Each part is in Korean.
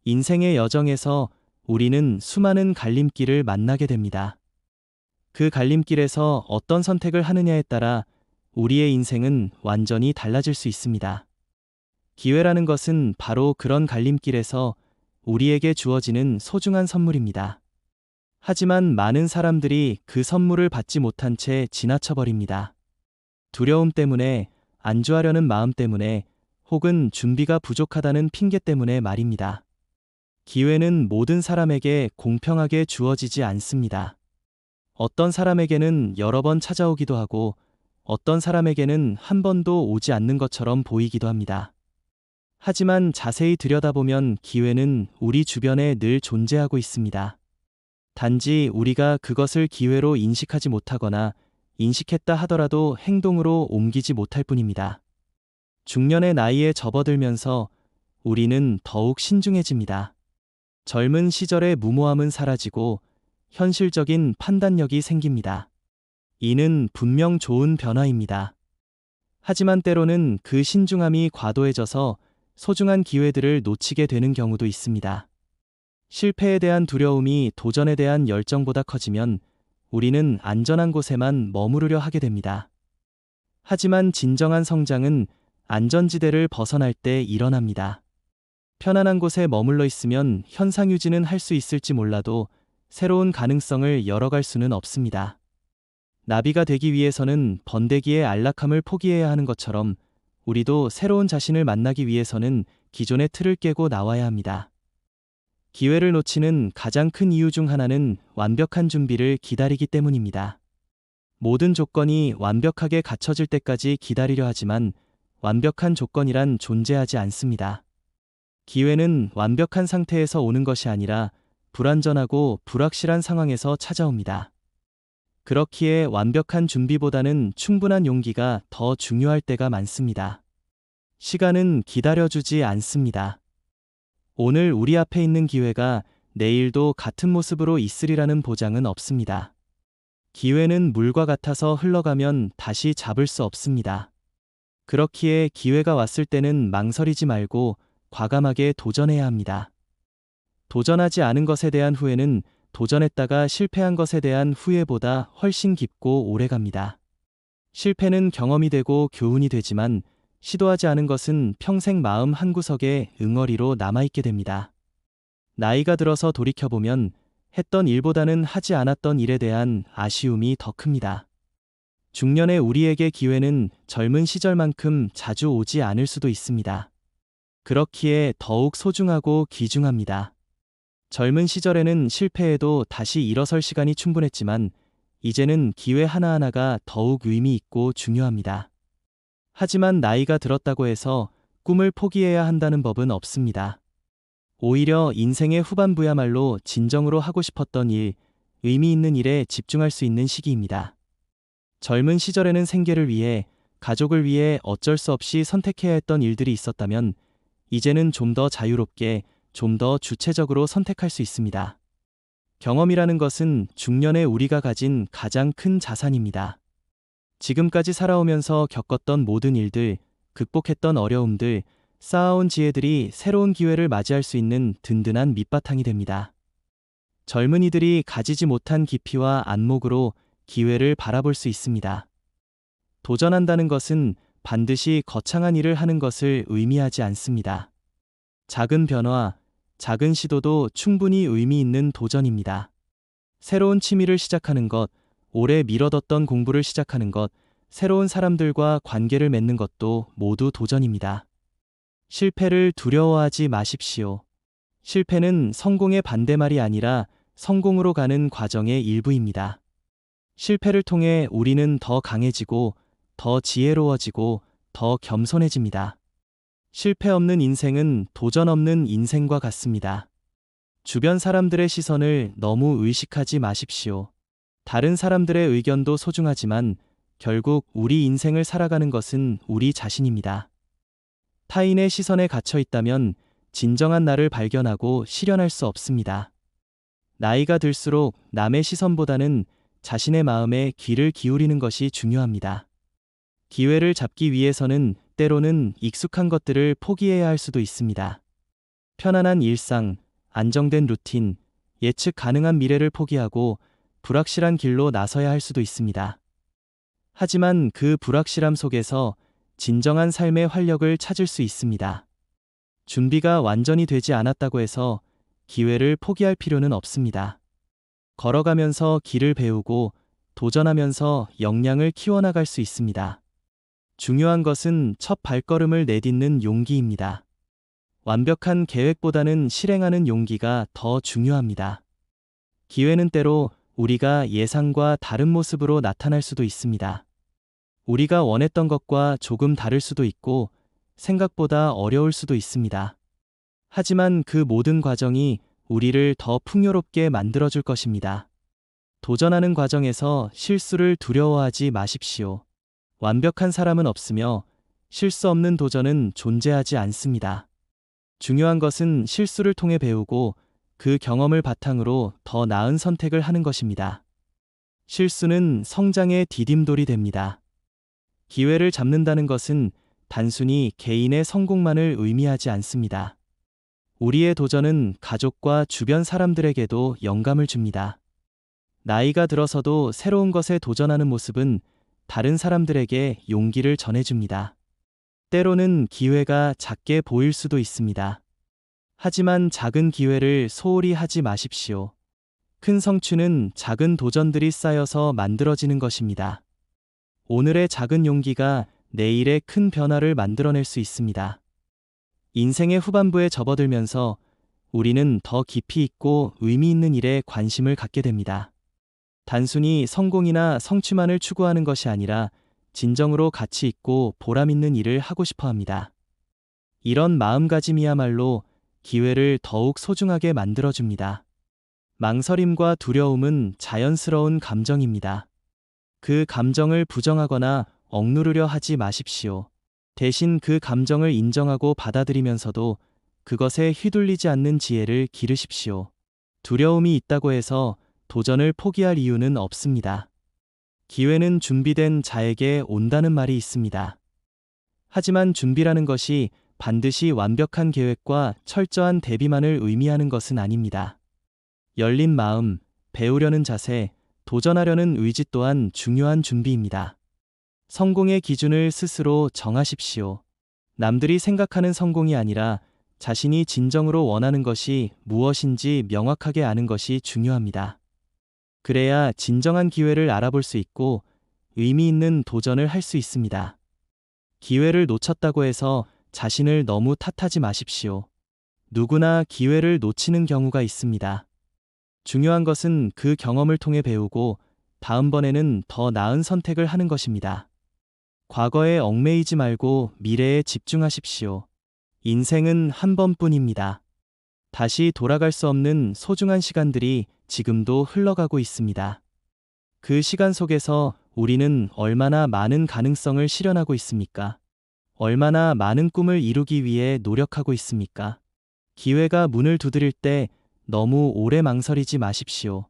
인생의 여정에서 우리는 수많은 갈림길을 만나게 됩니다. 그 갈림길에서 어떤 선택을 하느냐에 따라 우리의 인생은 완전히 달라질 수 있습니다. 기회라는 것은 바로 그런 갈림길에서 우리에게 주어지는 소중한 선물입니다. 하지만 많은 사람들이 그 선물을 받지 못한 채 지나쳐버립니다. 두려움 때문에, 안주하려는 마음 때문에, 혹은 준비가 부족하다는 핑계 때문에 말입니다. 기회는 모든 사람에게 공평하게 주어지지 않습니다. 어떤 사람에게는 여러 번 찾아오기도 하고, 어떤 사람에게는 한 번도 오지 않는 것처럼 보이기도 합니다. 하지만 자세히 들여다보면 기회는 우리 주변에 늘 존재하고 있습니다. 단지 우리가 그것을 기회로 인식하지 못하거나 인식했다 하더라도 행동으로 옮기지 못할 뿐입니다. 중년의 나이에 접어들면서 우리는 더욱 신중해집니다. 젊은 시절의 무모함은 사라지고 현실적인 판단력이 생깁니다. 이는 분명 좋은 변화입니다. 하지만 때로는 그 신중함이 과도해져서 소중한 기회들을 놓치게 되는 경우도 있습니다. 실패에 대한 두려움이 도전에 대한 열정보다 커지면 우리는 안전한 곳에만 머무르려 하게 됩니다. 하지만 진정한 성장은 안전지대를 벗어날 때 일어납니다. 편안한 곳에 머물러 있으면 현상 유지는 할 수 있을지 몰라도 새로운 가능성을 열어갈 수는 없습니다. 나비가 되기 위해서는 번데기의 안락함을 포기해야 하는 것처럼 우리도 새로운 자신을 만나기 위해서는 기존의 틀을 깨고 나와야 합니다. 기회를 놓치는 가장 큰 이유 중 하나는 완벽한 준비를 기다리기 때문입니다. 모든 조건이 완벽하게 갖춰질 때까지 기다리려 하지만 완벽한 조건이란 존재하지 않습니다. 기회는 완벽한 상태에서 오는 것이 아니라 불완전하고 불확실한 상황에서 찾아옵니다. 그렇기에 완벽한 준비보다는 충분한 용기가 더 중요할 때가 많습니다. 시간은 기다려주지 않습니다. 오늘 우리 앞에 있는 기회가 내일도 같은 모습으로 있으리라는 보장은 없습니다. 기회는 물과 같아서 흘러가면 다시 잡을 수 없습니다. 그렇기에 기회가 왔을 때는 망설이지 말고 과감하게 도전해야 합니다. 도전하지 않은 것에 대한 후회는 도전했다가 실패한 것에 대한 후회보다 훨씬 깊고 오래갑니다. 실패는 경험이 되고 교훈이 되지만 시도하지 않은 것은 평생 마음 한구석에 응어리로 남아있게 됩니다. 나이가 들어서 돌이켜보면 했던 일보다는 하지 않았던 일에 대한 아쉬움이 더 큽니다. 중년의 우리에게 기회는 젊은 시절만큼 자주 오지 않을 수도 있습니다. 그렇기에 더욱 소중하고 귀중합니다. 젊은 시절에는 실패해도 다시 일어설 시간이 충분했지만 이제는 기회 하나하나가 더욱 의미 있고 중요합니다. 하지만 나이가 들었다고 해서 꿈을 포기해야 한다는 법은 없습니다. 오히려 인생의 후반부야말로 진정으로 하고 싶었던 일, 의미 있는 일에 집중할 수 있는 시기입니다. 젊은 시절에는 생계를 위해, 가족을 위해 어쩔 수 없이 선택해야 했던 일들이 있었다면 이제는 좀 더 자유롭게, 좀 더 주체적으로 선택할 수 있습니다. 경험이라는 것은 중년의 우리가 가진 가장 큰 자산입니다. 지금까지 살아오면서 겪었던 모든 일들, 극복했던 어려움들, 쌓아온 지혜들이 새로운 기회를 맞이할 수 있는 든든한 밑바탕이 됩니다. 젊은이들이 가지지 못한 깊이와 안목으로 기회를 바라볼 수 있습니다. 도전한다는 것은 반드시 거창한 일을 하는 것을 의미하지 않습니다. 작은 변화, 작은 시도도 충분히 의미 있는 도전입니다. 새로운 취미를 시작하는 것, 오래 미뤄뒀던 공부를 시작하는 것, 새로운 사람들과 관계를 맺는 것도 모두 도전입니다. 실패를 두려워하지 마십시오. 실패는 성공의 반대말이 아니라 성공으로 가는 과정의 일부입니다. 실패를 통해 우리는 더 강해지고, 더 지혜로워지고, 더 겸손해집니다. 실패 없는 인생은 도전 없는 인생과 같습니다. 주변 사람들의 시선을 너무 의식하지 마십시오. 다른 사람들의 의견도 소중하지만 결국 우리 인생을 살아가는 것은 우리 자신입니다. 타인의 시선에 갇혀 있다면 진정한 나를 발견하고 실현할 수 없습니다. 나이가 들수록 남의 시선보다는 자신의 마음에 귀를 기울이는 것이 중요합니다. 기회를 잡기 위해서는 때로는 익숙한 것들을 포기해야 할 수도 있습니다. 편안한 일상, 안정된 루틴, 예측 가능한 미래를 포기하고 불확실한 길로 나서야 할 수도 있습니다. 하지만 그 불확실함 속에서 진정한 삶의 활력을 찾을 수 있습니다. 준비가 완전히 되지 않았다고 해서 기회를 포기할 필요는 없습니다. 걸어가면서 길을 배우고 도전하면서 역량을 키워나갈 수 있습니다. 중요한 것은 첫 발걸음을 내딛는 용기입니다. 완벽한 계획보다는 실행하는 용기가 더 중요합니다. 기회는 때로 우리가 예상과 다른 모습으로 나타날 수도 있습니다. 우리가 원했던 것과 조금 다를 수도 있고 생각보다 어려울 수도 있습니다. 하지만 그 모든 과정이 우리를 더 풍요롭게 만들어줄 것입니다. 도전하는 과정에서 실수를 두려워하지 마십시오. 완벽한 사람은 없으며 실수 없는 도전은 존재하지 않습니다. 중요한 것은 실수를 통해 배우고 그 경험을 바탕으로 더 나은 선택을 하는 것입니다. 실수는 성장의 디딤돌이 됩니다. 기회를 잡는다는 것은 단순히 개인의 성공만을 의미하지 않습니다. 우리의 도전은 가족과 주변 사람들에게도 영감을 줍니다. 나이가 들어서도 새로운 것에 도전하는 모습은 다른 사람들에게 용기를 전해줍니다. 때로는 기회가 작게 보일 수도 있습니다. 하지만 작은 기회를 소홀히 하지 마십시오. 큰 성취는 작은 도전들이 쌓여서 만들어지는 것입니다. 오늘의 작은 용기가 내일의 큰 변화를 만들어낼 수 있습니다. 인생의 후반부에 접어들면서 우리는 더 깊이 있고 의미 있는 일에 관심을 갖게 됩니다. 단순히 성공이나 성취만을 추구하는 것이 아니라 진정으로 가치 있고 보람 있는 일을 하고 싶어 합니다. 이런 마음가짐이야말로 기회를 더욱 소중하게 만들어줍니다. 망설임과 두려움은 자연스러운 감정입니다. 그 감정을 부정하거나 억누르려 하지 마십시오. 대신 그 감정을 인정하고 받아들이면서도 그것에 휘둘리지 않는 지혜를 기르십시오. 두려움이 있다고 해서 도전을 포기할 이유는 없습니다. 기회는 준비된 자에게 온다는 말이 있습니다. 하지만 준비라는 것이 반드시 완벽한 계획과 철저한 대비만을 의미하는 것은 아닙니다. 열린 마음, 배우려는 자세, 도전하려는 의지 또한 중요한 준비입니다. 성공의 기준을 스스로 정하십시오. 남들이 생각하는 성공이 아니라 자신이 진정으로 원하는 것이 무엇인지 명확하게 아는 것이 중요합니다. 그래야 진정한 기회를 알아볼 수 있고 의미 있는 도전을 할 수 있습니다. 기회를 놓쳤다고 해서 자신을 너무 탓하지 마십시오. 누구나 기회를 놓치는 경우가 있습니다. 중요한 것은 그 경험을 통해 배우고 다음번에는 더 나은 선택을 하는 것입니다. 과거에 얽매이지 말고 미래에 집중하십시오. 인생은 한 번뿐입니다. 다시 돌아갈 수 없는 소중한 시간들이 지금도 흘러가고 있습니다. 그 시간 속에서 우리는 얼마나 많은 가능성을 실현하고 있습니까? 얼마나 많은 꿈을 이루기 위해 노력하고 있습니까? 기회가 문을 두드릴 때 너무 오래 망설이지 마십시오.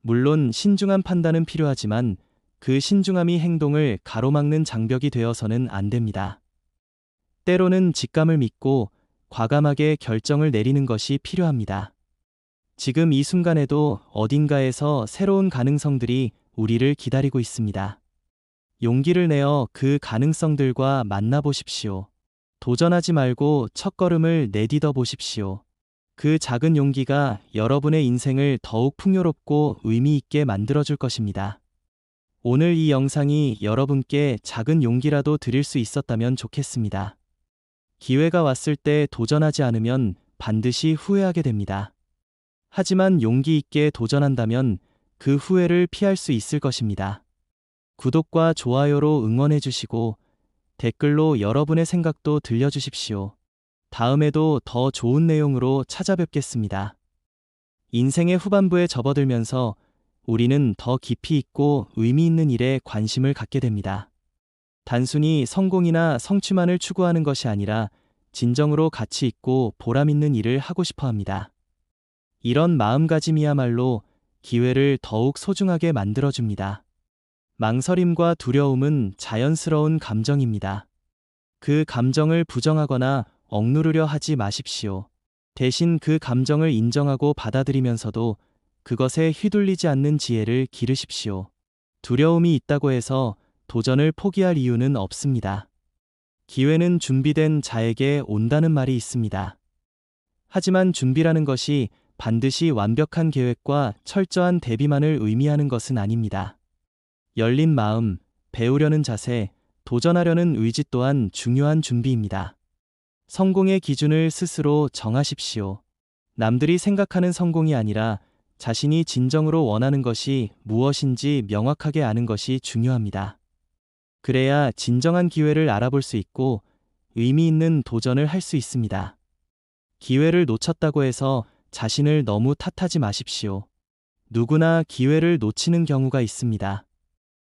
물론 신중한 판단은 필요하지만 그 신중함이 행동을 가로막는 장벽이 되어서는 안 됩니다. 때로는 직감을 믿고 과감하게 결정을 내리는 것이 필요합니다. 지금 이 순간에도 어딘가에서 새로운 가능성들이 우리를 기다리고 있습니다. 용기를 내어 그 가능성들과 만나보십시오. 도전하지 말고 첫걸음을 내딛어 보십시오. 그 작은 용기가 여러분의 인생을 더욱 풍요롭고 의미 있게 만들어줄 것입니다. 오늘 이 영상이 여러분께 작은 용기라도 드릴 수 있었다면 좋겠습니다. 기회가 왔을 때 도전하지 않으면 반드시 후회하게 됩니다. 하지만 용기 있게 도전한다면 그 후회를 피할 수 있을 것입니다. 구독과 좋아요로 응원해 주시고 댓글로 여러분의 생각도 들려주십시오. 다음에도 더 좋은 내용으로 찾아뵙겠습니다. 인생의 후반부에 접어들면서 우리는 더 깊이 있고 의미 있는 일에 관심을 갖게 됩니다. 단순히 성공이나 성취만을 추구하는 것이 아니라 진정으로 가치 있고 보람 있는 일을 하고 싶어 합니다. 이런 마음가짐이야말로 기회를 더욱 소중하게 만들어줍니다. 망설임과 두려움은 자연스러운 감정입니다. 그 감정을 부정하거나 억누르려 하지 마십시오. 대신 그 감정을 인정하고 받아들이면서도 그것에 휘둘리지 않는 지혜를 기르십시오. 두려움이 있다고 해서 도전을 포기할 이유는 없습니다. 기회는 준비된 자에게 온다는 말이 있습니다. 하지만 준비라는 것이 반드시 완벽한 계획과 철저한 대비만을 의미하는 것은 아닙니다. 열린 마음, 배우려는 자세, 도전하려는 의지 또한 중요한 준비입니다. 성공의 기준을 스스로 정하십시오. 남들이 생각하는 성공이 아니라 자신이 진정으로 원하는 것이 무엇인지 명확하게 아는 것이 중요합니다. 그래야 진정한 기회를 알아볼 수 있고 의미 있는 도전을 할 수 있습니다. 기회를 놓쳤다고 해서 자신을 너무 탓하지 마십시오. 누구나 기회를 놓치는 경우가 있습니다.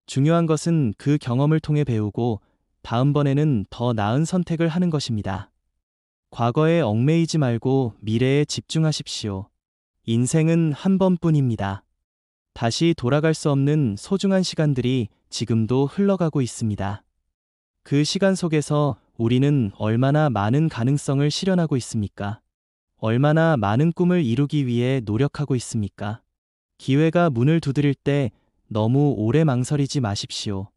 중요한 것은 그 경험을 통해 배우고 다음번에는 더 나은 선택을 하는 것입니다. 과거에 얽매이지 말고 미래에 집중하십시오. 인생은 한 번뿐입니다. 다시 돌아갈 수 없는 소중한 시간들이 지금도 흘러가고 있습니다. 그 시간 속에서 우리는 얼마나 많은 가능성을 실현하고 있습니까? 얼마나 많은 꿈을 이루기 위해 노력하고 있습니까? 기회가 문을 두드릴 때 너무 오래 망설이지 마십시오.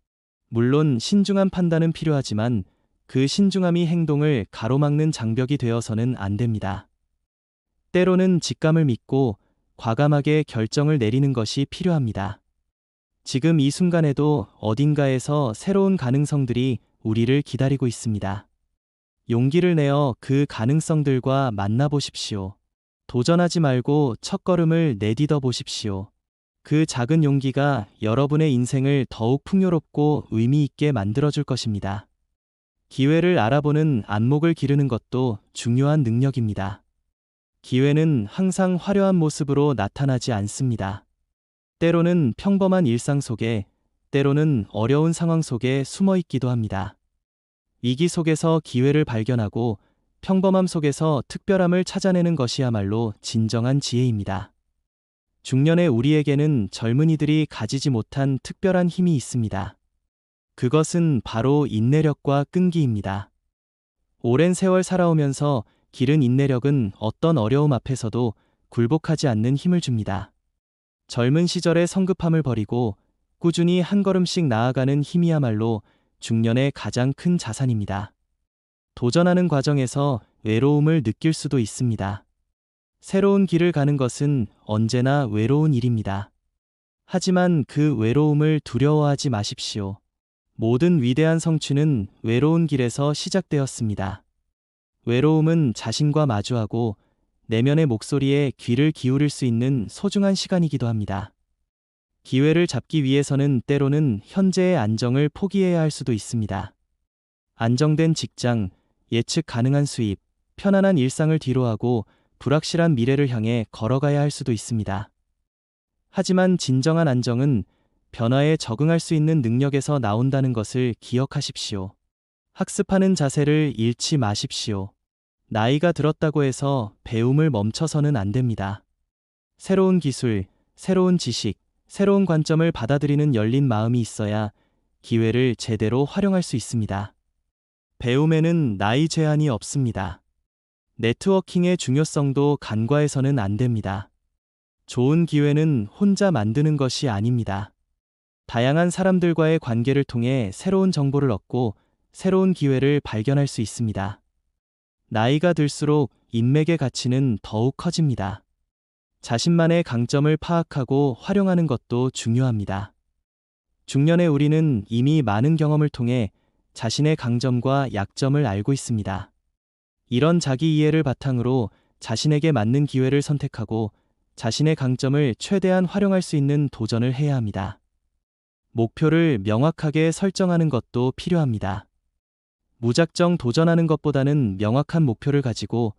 물론 신중한 판단은 필요하지만 그 신중함이 행동을 가로막는 장벽이 되어서는 안 됩니다. 때로는 직감을 믿고 과감하게 결정을 내리는 것이 필요합니다. 지금 이 순간에도 어딘가에서 새로운 가능성들이 우리를 기다리고 있습니다. 용기를 내어 그 가능성들과 만나보십시오. 도전하지 말고 첫걸음을 내딛어 보십시오. 그 작은 용기가 여러분의 인생을 더욱 풍요롭고 의미 있게 만들어줄 것입니다. 기회를 알아보는 안목을 기르는 것도 중요한 능력입니다. 기회는 항상 화려한 모습으로 나타나지 않습니다. 때로는 평범한 일상 속에, 때로는 어려운 상황 속에 숨어 있기도 합니다. 위기 속에서 기회를 발견하고 평범함 속에서 특별함을 찾아내는 것이야말로 진정한 지혜입니다. 중년의 우리에게는 젊은이들이 가지지 못한 특별한 힘이 있습니다. 그것은 바로 인내력과 끈기입니다. 오랜 세월 살아오면서 기른 인내력은 어떤 어려움 앞에서도 굴복하지 않는 힘을 줍니다. 젊은 시절의 성급함을 버리고 꾸준히 한 걸음씩 나아가는 힘이야말로 중년의 가장 큰 자산입니다. 도전하는 과정에서 외로움을 느낄 수도 있습니다. 새로운 길을 가는 것은 언제나 외로운 일입니다. 하지만 그 외로움을 두려워하지 마십시오. 모든 위대한 성취는 외로운 길에서 시작되었습니다. 외로움은 자신과 마주하고 내면의 목소리에 귀를 기울일 수 있는 소중한 시간이기도 합니다. 기회를 잡기 위해서는 때로는 현재의 안정을 포기해야 할 수도 있습니다. 안정된 직장, 예측 가능한 수입, 편안한 일상을 뒤로하고 불확실한 미래를 향해 걸어가야 할 수도 있습니다. 하지만 진정한 안정은 변화에 적응할 수 있는 능력에서 나온다는 것을 기억하십시오. 학습하는 자세를 잃지 마십시오. 나이가 들었다고 해서 배움을 멈춰서는 안 됩니다. 새로운 기술, 새로운 지식, 새로운 관점을 받아들이는 열린 마음이 있어야 기회를 제대로 활용할 수 있습니다. 배움에는 나이 제한이 없습니다. 네트워킹의 중요성도 간과해서는 안 됩니다. 좋은 기회는 혼자 만드는 것이 아닙니다. 다양한 사람들과의 관계를 통해 새로운 정보를 얻고 새로운 기회를 발견할 수 있습니다. 나이가 들수록 인맥의 가치는 더욱 커집니다. 자신만의 강점을 파악하고 활용하는 것도 중요합니다. 중년의 우리는 이미 많은 경험을 통해 자신의 강점과 약점을 알고 있습니다. 이런 자기 이해를 바탕으로 자신에게 맞는 기회를 선택하고 자신의 강점을 최대한 활용할 수 있는 도전을 해야 합니다. 목표를 명확하게 설정하는 것도 필요합니다. 무작정 도전하는 것보다는 명확한 목표를 가지고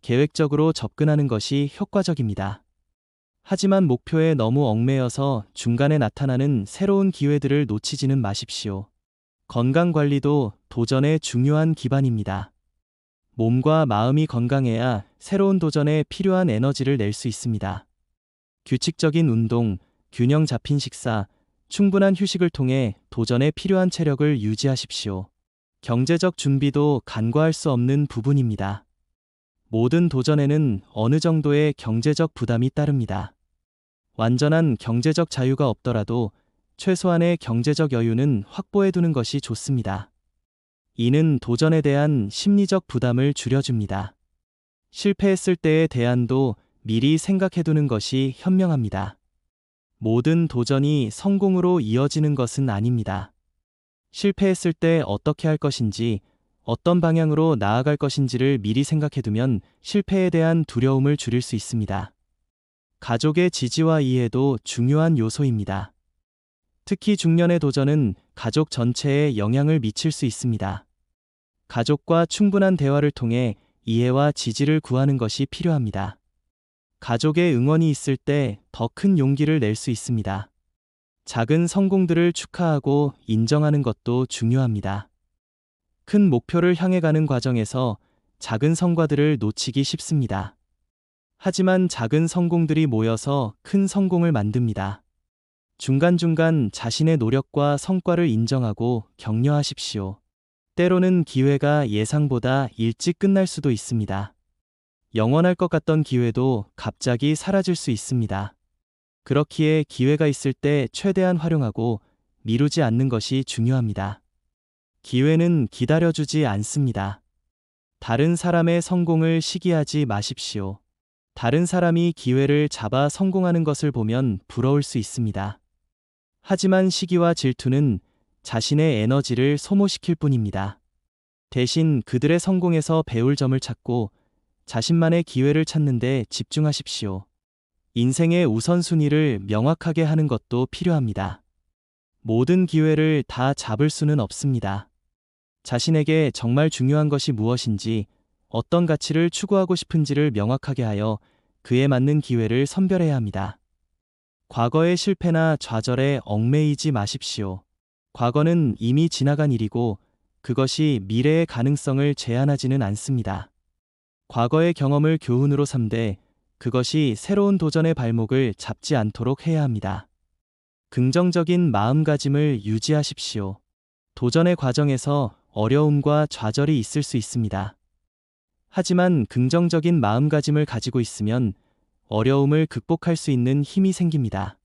계획적으로 접근하는 것이 효과적입니다. 하지만 목표에 너무 얽매여서 중간에 나타나는 새로운 기회들을 놓치지는 마십시오. 건강 관리도 도전의 중요한 기반입니다. 몸과 마음이 건강해야 새로운 도전에 필요한 에너지를 낼 수 있습니다. 규칙적인 운동, 균형 잡힌 식사, 충분한 휴식을 통해 도전에 필요한 체력을 유지하십시오. 경제적 준비도 간과할 수 없는 부분입니다. 모든 도전에는 어느 정도의 경제적 부담이 따릅니다. 완전한 경제적 자유가 없더라도 최소한의 경제적 여유는 확보해 두는 것이 좋습니다. 이는 도전에 대한 심리적 부담을 줄여줍니다. 실패했을 때의 대안도 미리 생각해 두는 것이 현명합니다. 모든 도전이 성공으로 이어지는 것은 아닙니다. 실패했을 때 어떻게 할 것인지, 어떤 방향으로 나아갈 것인지를 미리 생각해 두면 실패에 대한 두려움을 줄일 수 있습니다. 가족의 지지와 이해도 중요한 요소입니다. 특히 중년의 도전은 가족 전체에 영향을 미칠 수 있습니다. 가족과 충분한 대화를 통해 이해와 지지를 구하는 것이 필요합니다. 가족의 응원이 있을 때 더 큰 용기를 낼 수 있습니다. 작은 성공들을 축하하고 인정하는 것도 중요합니다. 큰 목표를 향해 가는 과정에서 작은 성과들을 놓치기 쉽습니다. 하지만 작은 성공들이 모여서 큰 성공을 만듭니다. 중간중간 자신의 노력과 성과를 인정하고 격려하십시오. 때로는 기회가 예상보다 일찍 끝날 수도 있습니다. 영원할 것 같던 기회도 갑자기 사라질 수 있습니다. 그렇기에 기회가 있을 때 최대한 활용하고 미루지 않는 것이 중요합니다. 기회는 기다려주지 않습니다. 다른 사람의 성공을 시기하지 마십시오. 다른 사람이 기회를 잡아 성공하는 것을 보면 부러울 수 있습니다. 하지만 시기와 질투는 자신의 에너지를 소모시킬 뿐입니다. 대신 그들의 성공에서 배울 점을 찾고 자신만의 기회를 찾는 데 집중하십시오. 인생의 우선순위를 명확하게 하는 것도 필요합니다. 모든 기회를 다 잡을 수는 없습니다. 자신에게 정말 중요한 것이 무엇인지, 어떤 가치를 추구하고 싶은지를 명확하게 하여 그에 맞는 기회를 선별해야 합니다. 과거의 실패나 좌절에 얽매이지 마십시오. 과거는 이미 지나간 일이고 그것이 미래의 가능성을 제한하지는 않습니다. 과거의 경험을 교훈으로 삼되 그것이 새로운 도전의 발목을 잡지 않도록 해야 합니다. 긍정적인 마음가짐을 유지하십시오. 도전의 과정에서 어려움과 좌절이 있을 수 있습니다. 하지만 긍정적인 마음가짐을 가지고 있으면 어려움을 극복할 수 있는 힘이 생깁니다.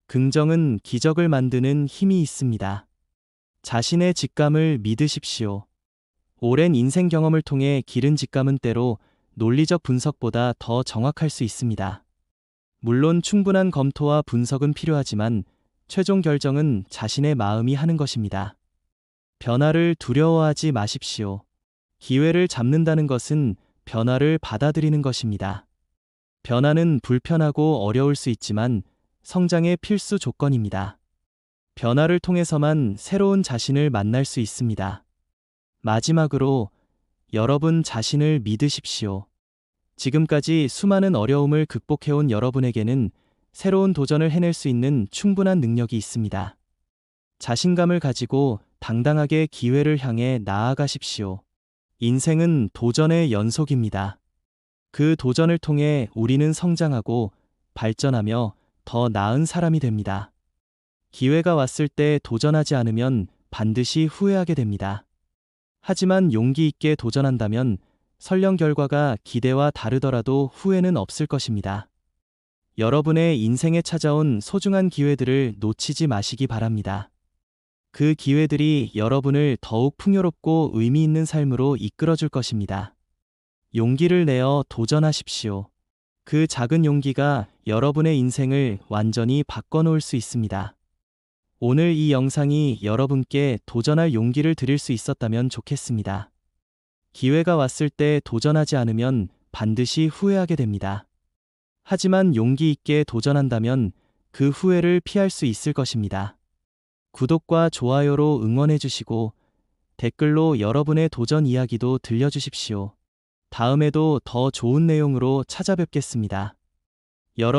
긍정은 기적을 만드는 힘이 있습니다. 자신의 직감을 믿으십시오. 오랜 인생 경험을 통해 기른 직감은 때로 논리적 분석보다 더 정확할 수 있습니다. 물론 충분한 검토와 분석은 필요하지만 최종 결정은 자신의 마음이 하는 것입니다. 변화를 두려워하지 마십시오. 기회를 잡는다는 것은 변화를 받아들이는 것입니다. 변화는 불편하고 어려울 수 있지만 성장의 필수 조건입니다. 변화를 통해서만 새로운 자신을 만날 수 있습니다. 마지막으로 여러분 자신을 믿으십시오. 지금까지 수많은 어려움을 극복해온 여러분에게는 새로운 도전을 해낼 수 있는 충분한 능력이 있습니다. 자신감을 가지고 당당하게 기회를 향해 나아가십시오. 인생은 도전의 연속입니다. 그 도전을 통해 우리는 성장하고 발전하며 더 나은 사람이 됩니다. 기회가 왔을 때 도전하지 않으면 반드시 후회하게 됩니다. 하지만 용기 있게 도전한다면 설령 결과가 기대와 다르더라도 후회는 없을 것입니다. 여러분의 인생에 찾아온 소중한 기회들을 놓치지 마시기 바랍니다. 그 기회들이 여러분을 더욱 풍요롭고 의미 있는 삶으로 이끌어줄 것입니다. 용기를 내어 도전하십시오. 그 작은 용기가 여러분의 인생을 완전히 바꿔놓을 수 있습니다. 오늘 이 영상이 여러분께 도전할 용기를 드릴 수 있었다면 좋겠습니다. 기회가 왔을 때 도전하지 않으면 반드시 후회하게 됩니다. 하지만 용기 있게 도전한다면 그 후회를 피할 수 있을 것입니다. 구독과 좋아요로 응원해 주시고 댓글로 여러분의 도전 이야기도 들려주십시오. 다음에도 더 좋은 내용으로 찾아뵙겠습니다. 여러분